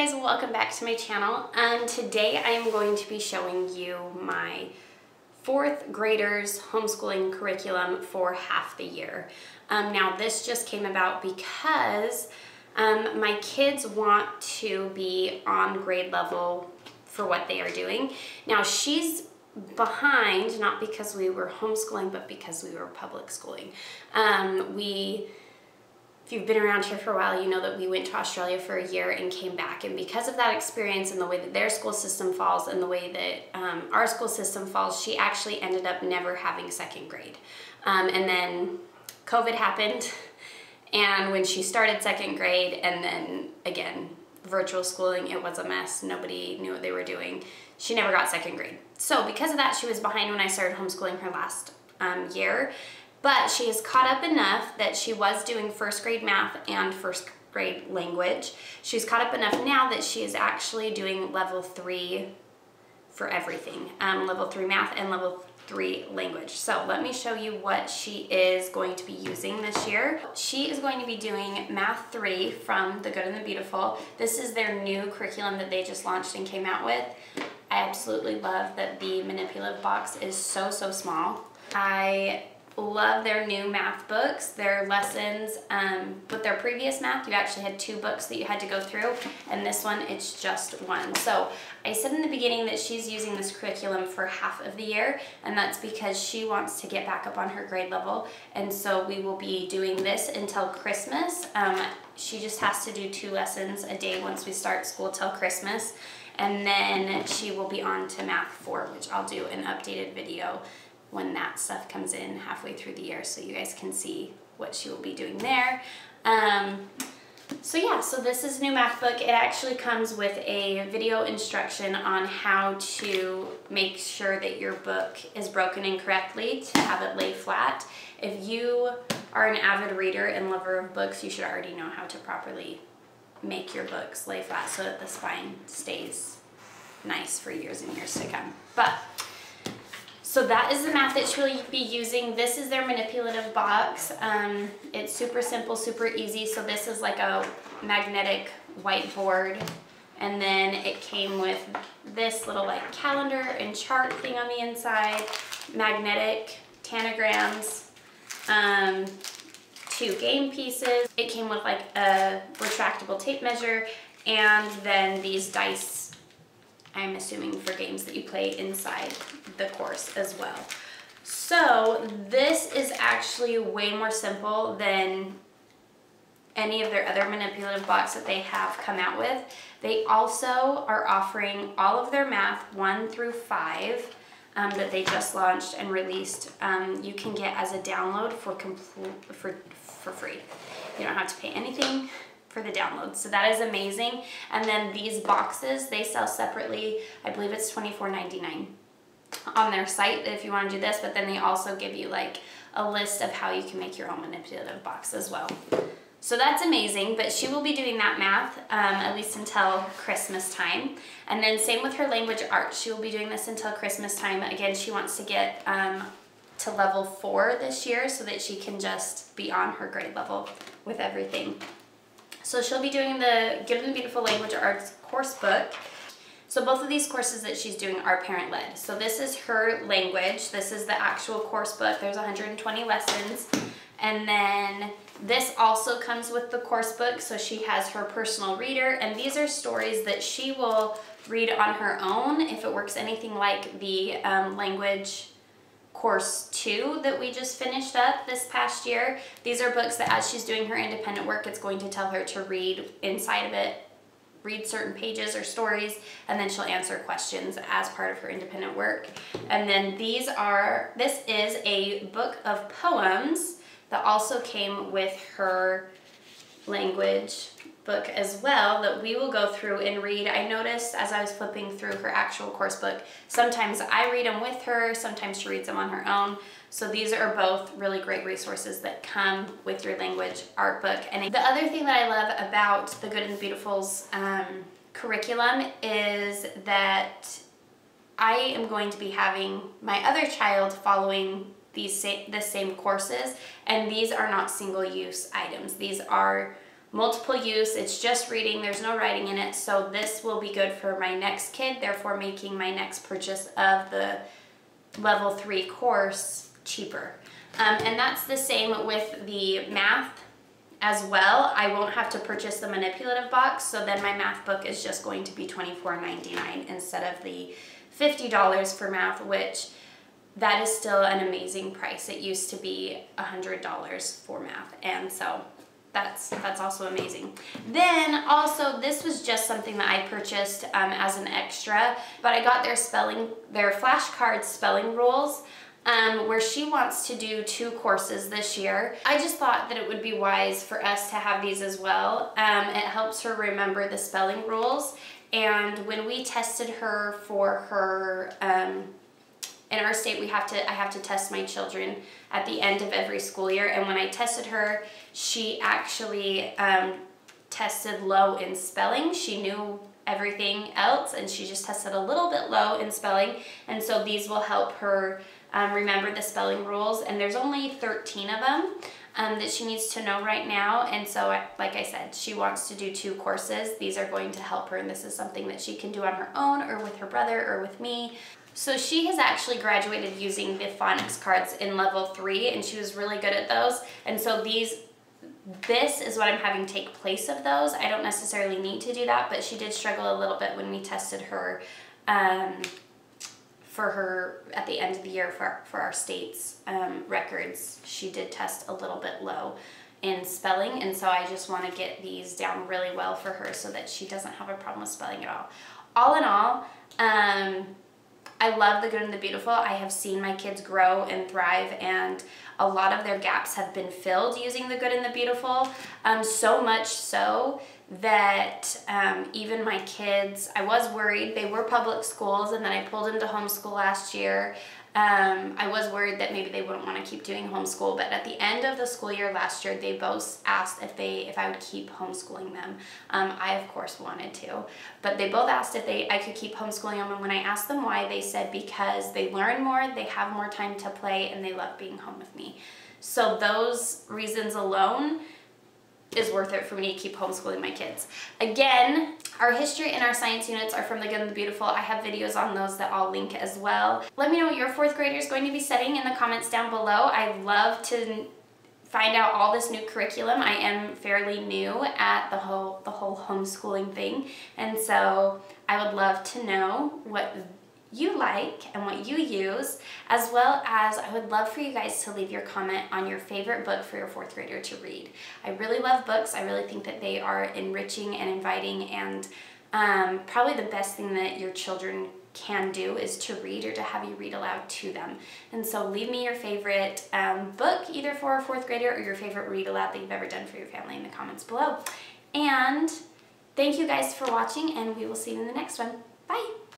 guys, welcome back to my channel. Today I am going to be showing you my 4th graders homeschooling curriculum for half the year. Now this just came about because my kids want to be on grade level for what they are doing. Now she's behind, not because we were homeschooling, but because we were public schooling. If you've been around here for a while, you know that we went to Australia for a year and came back. And because of that experience and the way that their school system falls and the way that our school system falls, she actually ended up never having 2nd grade. And then COVID happened, and when she started 2nd grade, and then again, virtual schooling, it was a mess. Nobody knew what they were doing. She never got 2nd grade. So because of that, she was behind when I started homeschooling her last year. But she has caught up enough that she was doing 1st grade math and 1st grade language. She's caught up enough now that she is actually doing level 3 for everything. Level 3 math and level 3 language. So let me show you what she is going to be using this year. She is going to be doing Math 3 from The Good and the Beautiful. This is their new curriculum that they just launched and came out with. I absolutely love that the manipulative box is so small. I love their new math books, their lessons. With their previous math, you actually had 2 books that you had to go through, and this one, it's just 1. So I said in the beginning that she's using this curriculum for half of the year, and that's because she wants to get back up on her grade level, and so we will be doing this until Christmas. She just has to do 2 lessons a day once we start school till Christmas, and then she will be on to Math 4, which I'll do an updated video when that stuff comes in halfway through the year, so you guys can see what she will be doing there. So yeah, so this is a new math book. It actually comes with a video instruction on how to make sure that your book is broken in correctly to have it lay flat. If you are an avid reader and lover of books, you should already know how to properly make your books lay flat so that the spine stays nice for years and years to come. So that is the math that she'll be using. This is their manipulative box. It's super simple, super easy. So this is like a magnetic whiteboard. And then it came with this little like calendar and chart thing on the inside, magnetic tanagrams, 2 game pieces. It came with like a retractable tape measure, and then these dice, I'm assuming for games that you play inside the course as well. So this is actually way more simple than any of their other manipulative blocks that they have come out with. They also are offering all of their math 1 through 5 that they just launched and released. You can get as a download for free. You don't have to pay anything for the download, so that is amazing. And then these boxes, they sell separately. I believe it's $24.99 on their site if you want to do this, but then they also give you like a list of how you can make your own manipulative box as well. So that's amazing, but she will be doing that math at least until Christmas time. And then same with her language arts. She will be doing this until Christmas time. Again, she wants to get to level 4 this year so that she can just be on her grade level with everything. So she'll be doing the Good and the Beautiful Language Arts course book. So both of these courses that she's doing are parent-led. So this is her language. This is the actual course book. There's 120 lessons. And then this also comes with the course book. So she has her personal reader. And these are stories that she will read on her own if it works anything like the language course 2 that we just finished up this past year. These are books that as she's doing her independent work, it's going to tell her to read inside of it, read certain pages or stories, and then she'll answer questions as part of her independent work. And then this is a book of poems that also came with her language book as well that we will go through and read. I noticed as I was flipping through her actual course book, sometimes I read them with her, sometimes she reads them on her own. So these are both really great resources that come with your language art book. And the other thing that I love about the Good and the Beautiful's curriculum is that I am going to be having my other child following the same courses, and these are not single-use items. These are multiple use. It's just reading, there's no writing in it, so this will be good for my next kid, therefore making my next purchase of the level 3 course cheaper. And that's the same with the math as well. I won't have to purchase the manipulative box, so then my math book is just going to be $24.99 instead of the $50 for math, which that is still an amazing price. It used to be $100 for math, and so that's also amazing. Then also, this was just something that I purchased as an extra, but I got their flashcard spelling rules, where she wants to do 2 courses this year. I just thought that it would be wise for us to have these as well. It helps her remember the spelling rules, and when we tested her for her, in our state, I have to test my children at the end of every school year, and when I tested her, she actually tested low in spelling. She knew everything else, and she just tested a little bit low in spelling, and so these will help her remember the spelling rules, and there's only 13 of them that she needs to know right now, and so like I said, she wants to do 2 courses. These are going to help her, and this is something that she can do on her own or with her brother or with me. So she has actually graduated using the phonics cards in level 3, and she was really good at those, and so this is what I'm having take place of those. I don't necessarily need to do that, but she did struggle a little bit when we tested her for her at the end of the year for our state's records. She did test a little bit low in spelling, and so I just want to get these down really well for her so that she doesn't have a problem with spelling at all. All in all, I love the good and the beautiful. I have seen my kids grow and thrive, and a lot of their gaps have been filled using the good and the beautiful, so much so that even my kids, I was worried. They were public schools, and then I pulled them to homeschool last year. I was worried that maybe they wouldn't want to keep doing homeschool, but at the end of the school year last year, they both asked if I would keep homeschooling them. I of course wanted to, but they both asked if I could keep homeschooling them, and when I asked them why, they said because they learn more, they have more time to play, and they love being home with me. So those reasons alone is worth it for me to keep homeschooling my kids. Again, our history and our science units are from the good and the beautiful. I have videos on those that I'll link as well. Let me know what your 4th grader is going to be studying in the comments down below. I love to find out all this new curriculum. I am fairly new at the whole homeschooling thing, and so I would love to know what you like and what you use, as well as I would love for you guys to leave your comment on your favorite book for your 4th grader to read. I really love books. I really think that they are enriching and inviting, and probably the best thing that your children can do is to read, or to have you read aloud to them. And so leave me your favorite book, either for a 4th grader or your favorite read aloud that you've ever done for your family, in the comments below. And thank you guys for watching, and we will see you in the next one. Bye!